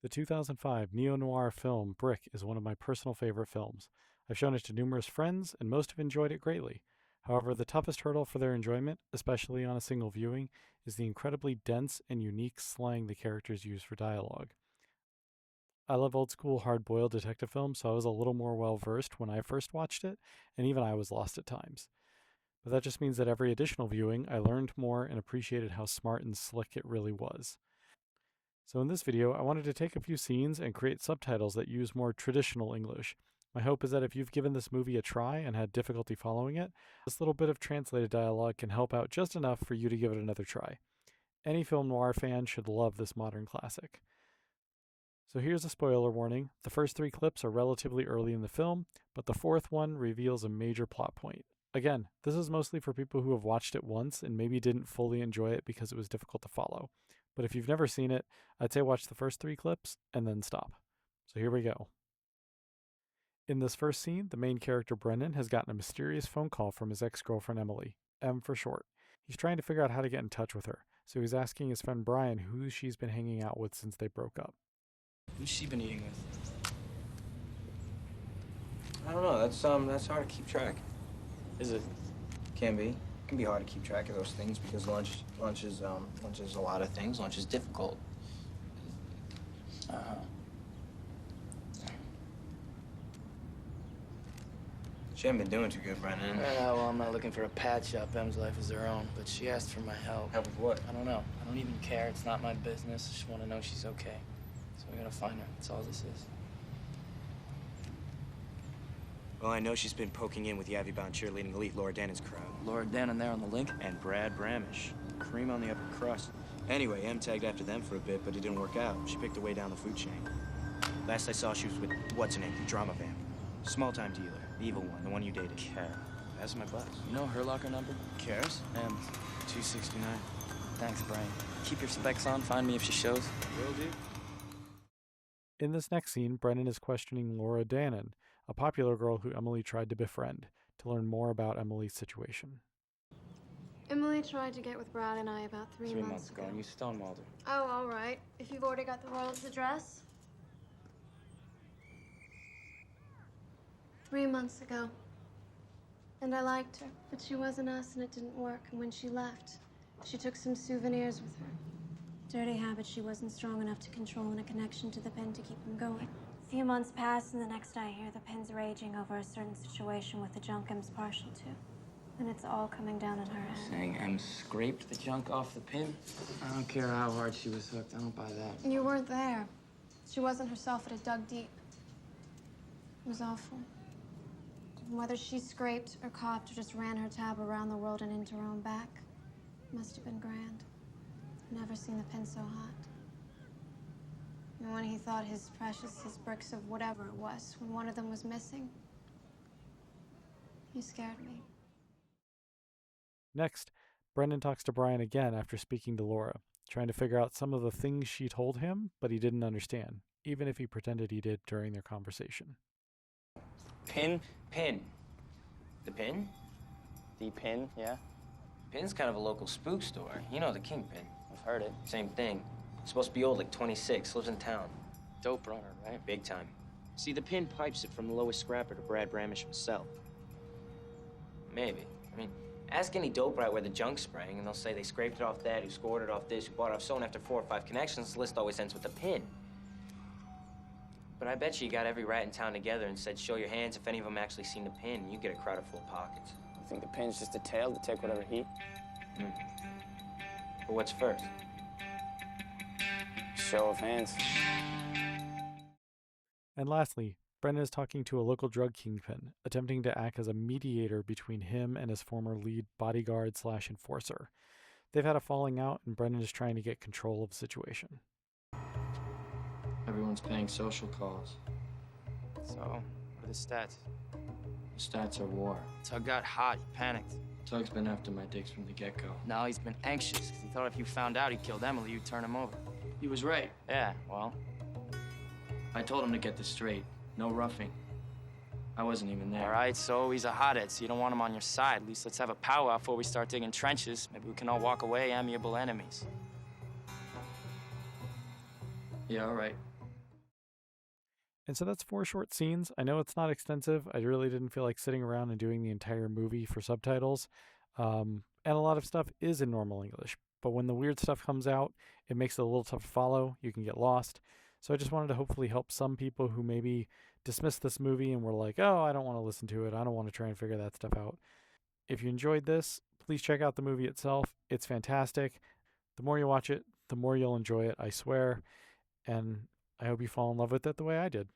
The 2005 neo-noir film Brick is one of my personal favorite films. I've shown it to numerous friends, and most have enjoyed it greatly. However, the toughest hurdle for their enjoyment, especially on a single viewing, is the incredibly dense and unique slang the characters use for dialogue. I love old school hard boiled detective films, so I was a little more well versed when I first watched it, and even I was lost at times. But that just means that every additional viewing, I learned more and appreciated how smart and slick it really was. So in this video, I wanted to take a few scenes and create subtitles that use more traditional English. My hope is that if you've given this movie a try and had difficulty following it, this little bit of translated dialogue can help out just enough for you to give it another try. Any film noir fan should love this modern classic. So here's a spoiler warning. The first 3 clips are relatively early in the film, but the 4th one reveals a major plot point. Again, this is mostly for people who have watched it once and maybe didn't fully enjoy it because it was difficult to follow. But if you've never seen it, I'd say watch the first 3 clips and then stop. So here we go. In this first scene, the main character Brendan has gotten a mysterious phone call from his ex-girlfriend Emily, M for short. He's trying to figure out how to get in touch with her, so he's asking his friend Brian who she's been hanging out with since they broke up. Who's she been eating with? I don't know. That's hard to keep track. Is it? Can be. It can be hard to keep track of those things because lunch is a lot of things. Lunch is difficult. Uh-huh. She hasn't been doing too good, Brennan. Well, I'm not looking for a patch up. Em's life is her own, but she asked for my help. Help with what? I don't know. I don't even care. It's not my business. I just want to know she's okay. So we gotta find her. That's all this is. Well, I know she's been poking in with the Abbey-bound cheerleading elite Laura Dannon's crowd. Laura Dannon there on the link? And Brad Bramish. Cream on the upper crust. Anyway, M tagged after them for a bit, but it didn't work out. She picked her way down the food chain. Last I saw, she was with, what's her name, the drama vamp. Small-time dealer, the evil one, the one you dated. Kara. That's my boss. You know her locker number? Cares? M. 269. Thanks, Brian. Keep your specs on. Find me if she shows. Will do. In this next scene, Brendan is questioning Laura Dannon, a popular girl who Emily tried to befriend, to learn more about Emily's situation. Emily tried to get with Brad and I about 3 months ago. And you stonewalled her. Oh, all right. If you've already got the Royals' address. 3 months ago. And I liked her, but she wasn't us and it didn't work. And when she left, she took some souvenirs with her. Dirty habit she wasn't strong enough to control and a connection to the pen to keep him going. A few months pass and the next I hear the pen's raging over a certain situation with the junk M's partial to. And it's all coming down on her head. Saying M scraped the junk off the pin? I don't care how hard she was hooked. I don't buy that. You weren't there. She wasn't herself, it had dug deep. It was awful. And whether she scraped or copped or just ran her tab around the world and into her own back, must have been grand. Never seen the pen so hot. And when he thought his precious, his bricks of whatever it was, when one of them was missing, he scared me. Next, Brendan talks to Brian again after speaking to Laura, trying to figure out some of the things she told him, but he didn't understand, even if he pretended he did during their conversation. Pin? The Pin? The pin, yeah? Pin's kind of a local spook store. You know the Kingpin. I've heard it. Same thing. Supposed to be old, like 26, lives in town. Dope runner, right? Big time. See, the Pin pipes it from the lowest scrapper to Brad Bramish himself. Maybe. I mean, ask any dope right where the junk's spraying, and they'll say they scraped it off that, who scored it off this, who bought it off so, and after 4 or 5 connections, the list always ends with a pin. But I bet you got every rat in town together and said, show your hands if any of them actually seen the pin, and you get a crowd of full pockets. You think the pin's just a tail to take whatever heat? But what's first? Show of hands. And lastly, Brendan is talking to a local drug kingpin, attempting to act as a mediator between him and his former lead bodyguard/enforcer. They've had a falling out, and Brendan is trying to get control of the situation. Everyone's paying social calls. So, what are the stats? The stats are war. Tug got hot, he panicked. Tug's been after my dicks from the get-go. Now he's been anxious, because he thought if you found out he killed Emily, you'd turn him over. He was right. Yeah, well, I told him to get this straight. No roughing. I wasn't even there. all right, so he's a hothead, so you don't want him on your side. At least let's have a powwow before we start digging trenches. Maybe we can all walk away amiable enemies. Yeah, all right. And so that's 4 short scenes. I know it's not extensive. I really didn't feel like sitting around and doing the entire movie for subtitles. And a lot of stuff is in normal English. But when the weird stuff comes out, it makes it a little tough to follow. You can get lost. So I just wanted to hopefully help some people who maybe dismissed this movie and were like, oh, I don't want to listen to it. I don't want to try and figure that stuff out. If you enjoyed this, please check out the movie itself. It's fantastic. The more you watch it, the more you'll enjoy it, I swear. And I hope you fall in love with it the way I did.